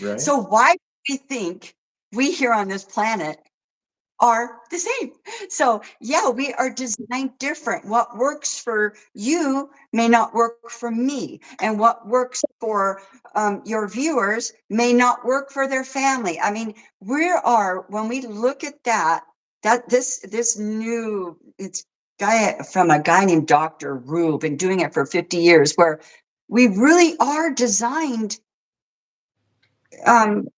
A: Right?
B: So why do we think we here on this planet are the same? So yeah, we are designed different. What works for you may not work for me, and what works for your viewers may not work for their family. I mean, we are, when we look at that, this new, it's guy from a guy named Dr. Rue, been doing it for 50 years, where we really are designed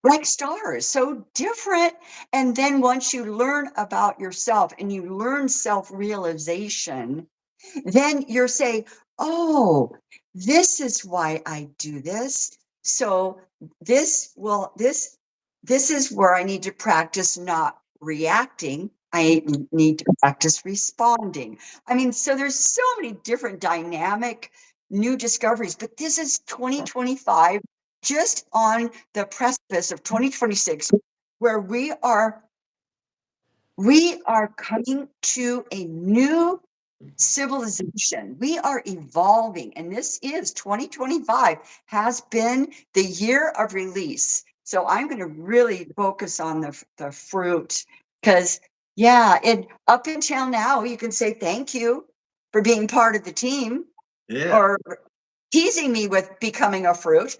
B: like stars, so different. And then once you learn about yourself and you learn self-realization, then you're saying, oh, this is why I do this. So this is where I need to practice not reacting. I need to practice responding. I mean, so there's so many different dynamic new discoveries, but this is 2025, just on the precipice of 2026, where we are coming to a new civilization. We are evolving, and this is 2025 has been the year of release. So I'm going to really focus on the fruit, because yeah, and up until now, you can say thank you. for being part of the team
A: Yeah.
B: or teasing me with becoming a fruit.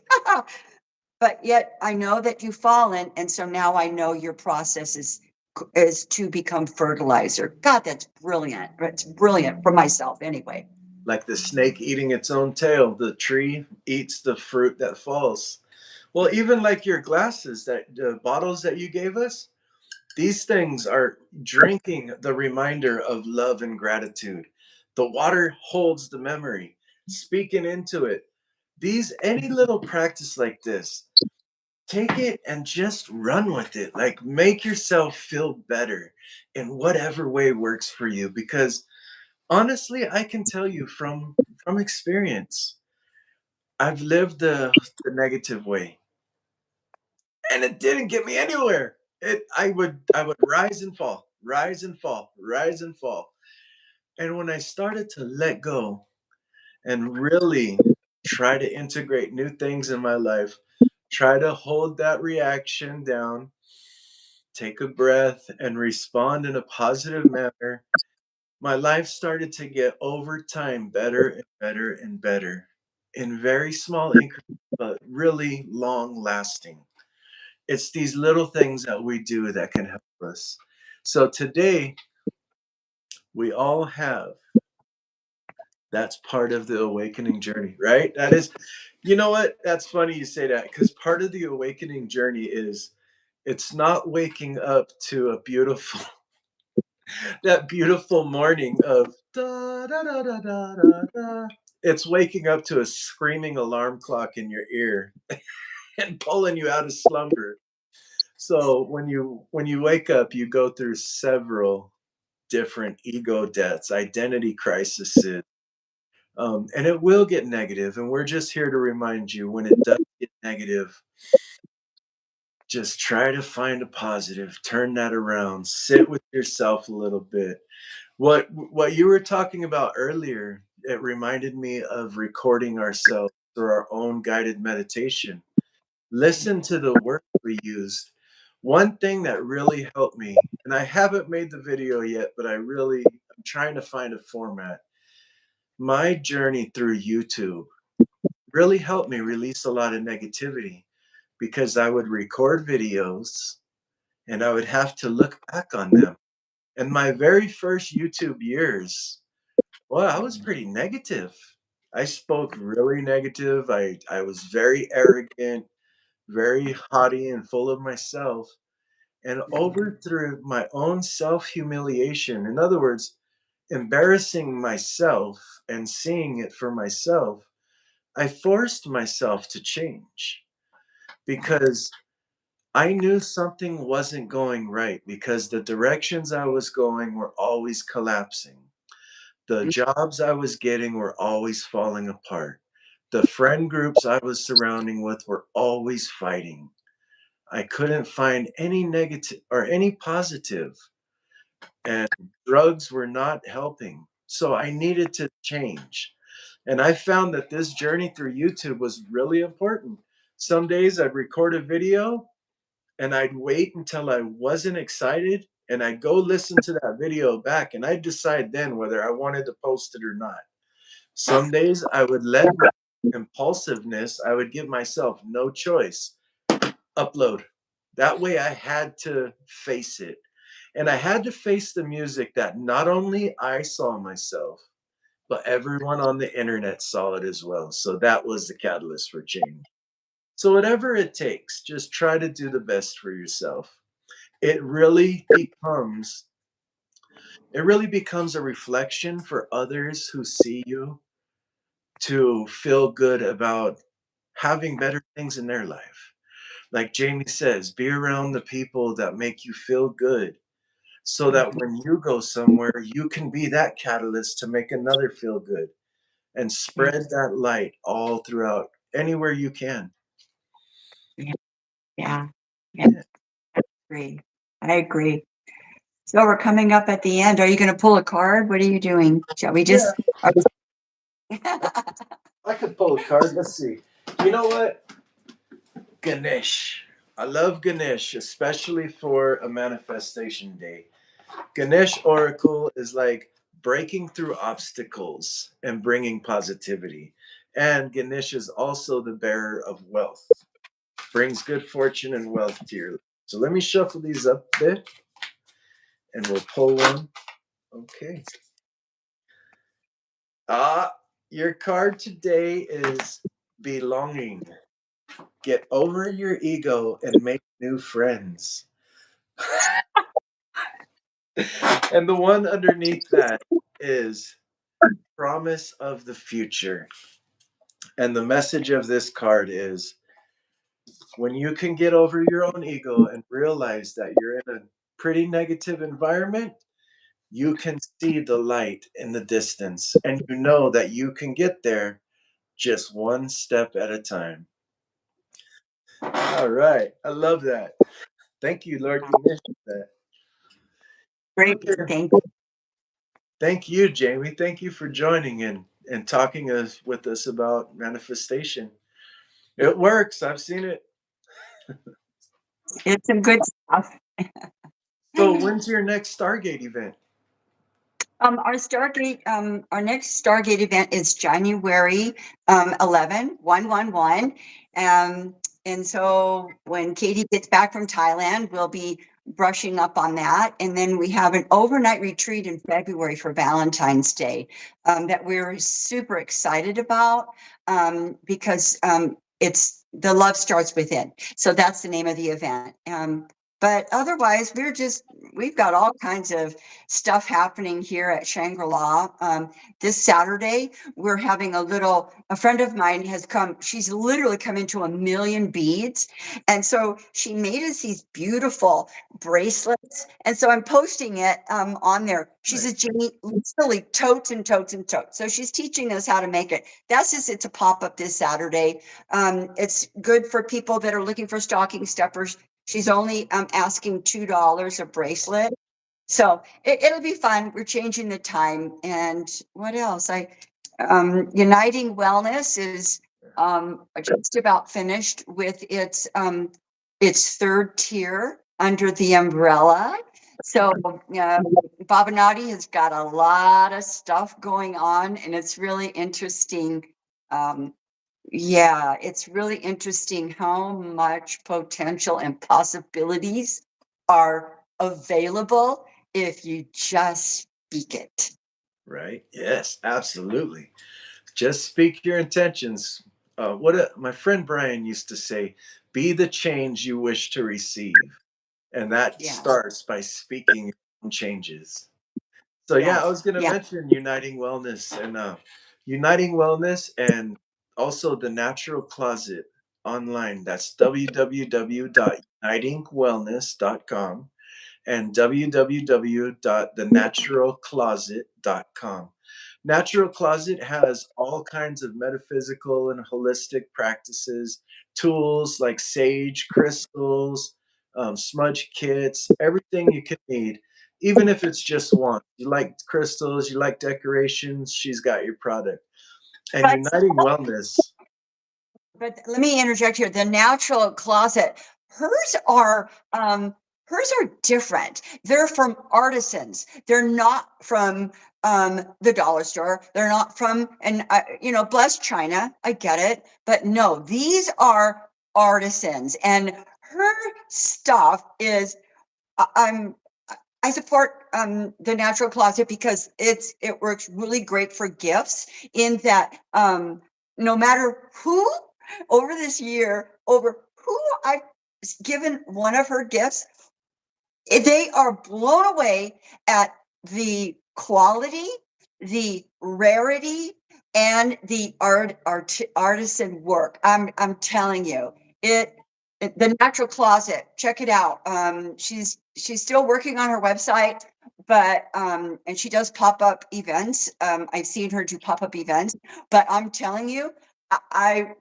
B: But yet I know that you've fallen, and so now I know your process is to become fertilizer. God, that's brilliant. It's brilliant for myself anyway.
A: Like the snake eating its own tail, the tree eats the fruit that falls. Well, even like your glasses, that the bottles that you gave us, these things are drinking the reminder of love and gratitude. The water holds the memory, speaking into it. These, any little practice like this, take it and just run with it. Like, make yourself feel better in whatever way works for you. Because honestly, I can tell you from experience, I've lived the negative way, and it didn't get me anywhere. I would rise and fall, rise and fall, rise and fall. And when I started to let go and really try to integrate new things in my life, try to hold that reaction down, take a breath and respond in a positive manner, my life started to get over time better and better and better in very small increments, but really long lasting. It's these little things that we do that can help us. So today, we all have, that's part of the awakening journey, right? That is, you know what? That's funny you say that, because part of the awakening journey is, it's not waking up to a beautiful, that beautiful morning of da da da da da da da. It's waking up to a screaming alarm clock in your ear and pulling you out of slumber. So when you wake up, you go through several different ego deaths, identity crises, and it will get negative. And we're just here to remind you, when it does get negative, just try to find a positive, turn that around, sit with yourself a little bit. What you were talking about earlier, it reminded me of recording ourselves through our own guided meditation. Listen to the words we used. One thing that really helped me, and I haven't made the video yet, but I'm trying to find a format. My journey through YouTube really helped me release a lot of negativity, because I would record videos and I would have to look back on them. And my very first YouTube years, well, I was pretty negative. I spoke really negative. I was very arrogant, very haughty and full of myself. And over through my own self humiliation, in other words, embarrassing myself and seeing it for myself, I forced myself to change, because I knew something wasn't going right, because the directions I was going were always collapsing. The jobs I was getting were always falling apart. The friend groups I was surrounding with were always fighting. I couldn't find any negative or any positive, and drugs were not helping. So I needed to change. And I found that this journey through YouTube was really important. Some days I'd record a video and I'd wait until I wasn't excited, and I'd go listen to that video back, and I'd decide then whether I wanted to post it or not. Some days I would let my impulsiveness, I would give myself no choice, upload. That way I had to face it. And I had to face the music that not only I saw myself, but everyone on the internet saw it as well. So that was the catalyst for change. So whatever it takes, just try to do the best for yourself. It really becomes it really becomes a reflection for others who see you, to feel good about having better things in their life. Like Jamie says, be around the people that make you feel good, so that when you go somewhere, you can be that catalyst to make another feel good and spread that light all throughout anywhere you can.
B: Yeah, yeah, yeah,
A: Yeah.
B: I agree. I agree. So we're coming up at the end. Are you going to pull a card? What are you doing? Shall we
A: Yeah,
B: just? Are we-
A: I could pull a card. Let's see. You know what? Ganesh. I love Ganesh, especially for a manifestation day. Ganesh Oracle is like breaking through obstacles and bringing positivity. And Ganesh is also the bearer of wealth, brings good fortune and wealth to your life. So let me shuffle these up a bit and we'll pull one. Okay. Ah, your card today is belonging. Get over your ego and make new friends. And the one underneath that is promise of the future. And the message of this card is when you can get over your own ego and realize that you're in a pretty negative environment, you can see the light in the distance and you know that you can get there just one step at a time. All right. I love that. Thank you, Lord Ganesh, for that.
B: Great.
A: Okay.
B: Thank you.
A: Thank you, Jamie. Thank you for joining and talking with us about manifestation. It works. I've seen it.
B: It's some good stuff.
A: So when's your next Stargate event?
B: Our next Stargate event is January 111. And so when Katie gets back from Thailand, we'll be brushing up on that. And then we have an overnight retreat in February for Valentine's Day that we're super excited about because it's the love starts within. So that's the name of the event. But otherwise, we've got all kinds of stuff happening here at Shangri-La. This Saturday, we're having a friend of mine has come, she's literally come into 1,000,000 beads. And so she made us these beautiful bracelets. And so I'm posting it on there. She says, Jamie, literally totes and totes and totes. So she's teaching us how to make it. It's a pop-up this Saturday. It's good for people that are looking for stocking stuffers. She's only asking $2 a bracelet. So it'll be fun. We're changing the time. And what else? Uniting Wellness is just about finished with its third tier under the umbrella. So Babanati has got a lot of stuff going on, and it's really interesting. Yeah, it's really interesting how much potential and possibilities are available if you just speak it.
A: Right? Yes, absolutely. Just speak your intentions. My friend Brian used to say, be the change you wish to receive. And that
B: Yes,
A: starts by speaking your own changes. So yeah, I
B: yes,
A: was going to
B: yeah.
A: mention Uniting Wellness and also the Natural Closet online. That's www.unitingwellness.com and www.thenaturalcloset.com. Natural Closet has all kinds of metaphysical and holistic practices, tools like sage, crystals, smudge kits, everything you could need, even if it's just one. You like crystals, you like decorations, she's got your product. And
B: But
A: Uniting Wellness,
B: But let me interject here. The natural closet, hers are hers are different. They're from artisans. They're not from the dollar store. They're not from and bless China. I get it, but no, these are artisans, and her stuff is. I'm I support the natural closet because it works really great for gifts in that no matter who over this year, over who I've given one of her gifts, they are blown away at the quality, the rarity, and the artisan work. I'm telling you, it the natural closet. Check it out. She's still working on her website, but and she does pop up events. I've seen her do pop up events, but I'm telling you, I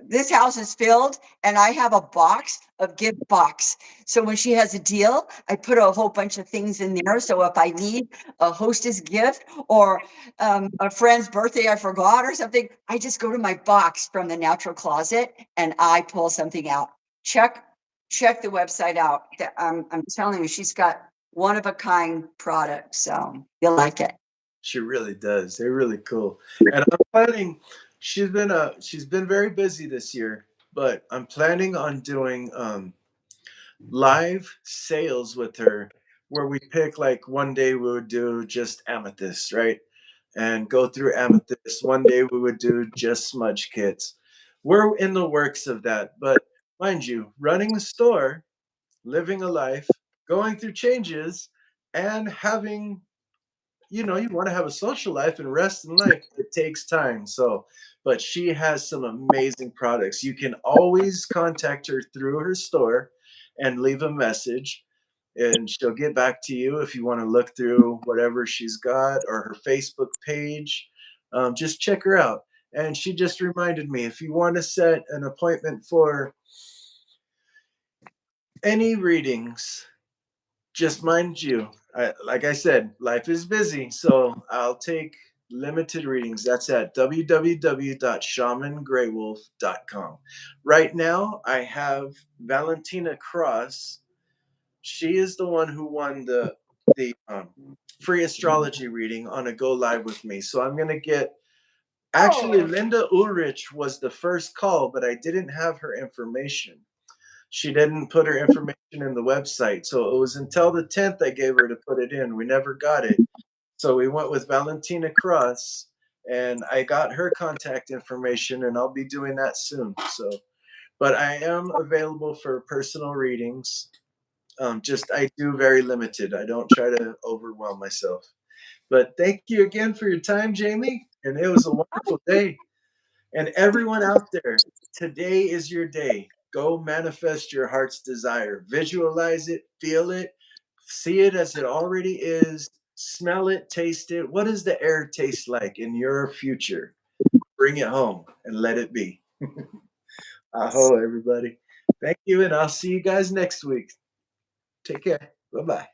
B: this house is filled and I have a box of gift box. So when she has a deal, I put a whole bunch of things in there. So if I need a hostess gift or a friend's birthday I forgot or something, I just go to my box from the natural closet and I pull something out. Check check the website out. I'm telling you, she's got one of a kind products. So you'll like it.
A: She really does. They're really cool. And I'm planning. She's been very busy this year, but I'm planning on doing live sales with her, where we pick, like, one day we would do just amethyst, right? And go through amethyst. One day we would do just smudge kits. We're in the works of that, but mind you, running a store, living a life, going through changes, and having, you want to have a social life and rest in life. It takes time. So, but she has some amazing products. You can always contact her through her store and leave a message, and she'll get back to you if you want to look through whatever she's got or her Facebook page. Just check her out. And she just reminded me, if you want to set an appointment for any readings, just mind you, like I said, life is busy, so I'll take limited readings. That's at www.shamangraywolf.com. Right now, I have Valentina Cross. She is the one who won the free astrology reading on a Go Live with me. So I'm gonna get. Actually,
B: Oh,
A: Linda Ulrich was the first call, but I didn't have her information. She didn't put her information in the website. So it was until the 10th I gave her to put it in. We never got it. So we went with Valentina Cross, and I got her contact information, and I'll be doing that soon. So, but I am available for personal readings. Just I do very limited. I don't try to overwhelm myself. But thank you again for your time, Jamie. And it was a wonderful day. And everyone out there, today is your day. Go manifest your heart's desire. Visualize it, feel it, see it as it already is, smell it, taste it. What does the air taste like in your future? Bring it home and let it be. Aho, everybody. Thank you, and I'll see you guys next week. Take care. Bye bye.